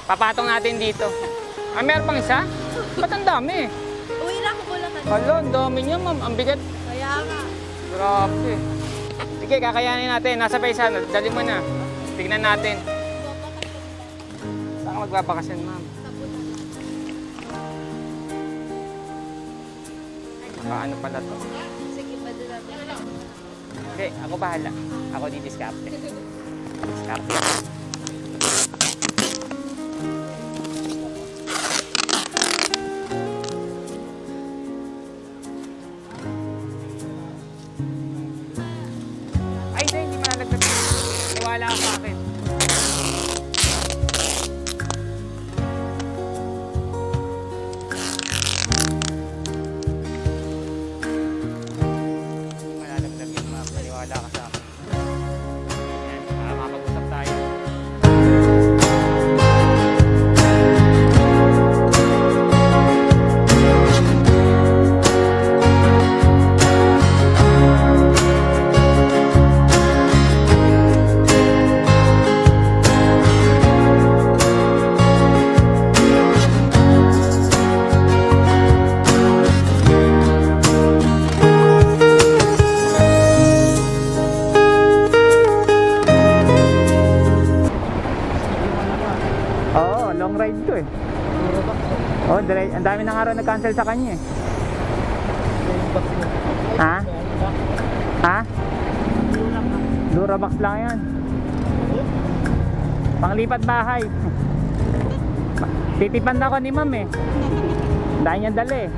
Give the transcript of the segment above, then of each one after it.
Papatong natin dito. Ah, meron pang isa? Ba't ang dami? Uwi na ako Bulacan. Hala, ang dami niya, ma'am. Ang bigat. Kaya nga. Grabe. Sige, kakayanin natin. Nasa pa isa. Dali mo na. Tignan natin. Saan ka magbabakasyon, ma'am? Ano pala to? Sige, padala natin. Hindi, ako bahala. Ako di diskarte. Diskarte. Ay, hindi malaglag. Niwala ka sa akin. Hindi malalaglag yun, ma'am. Niwala ka sa akin. Yan, para makapag-usap tayo. Oo, long ride to eh. Oh, ang dami ng araw nag-cancel sa kanya eh. Ha? Ha? Durabox lang yan. Panglipat bahay. Titipan na ako ni ma'am eh. Dahil niya dali eh.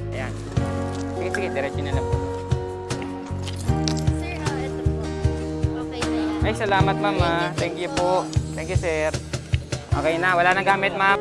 Ayan. Sige, sige, diretso na lang po. Sir, ito po. Okay na yan. Ay, salamat ma'am ah. Thank you po. Thank you sir. Okay na, wala nang gamit ma'am.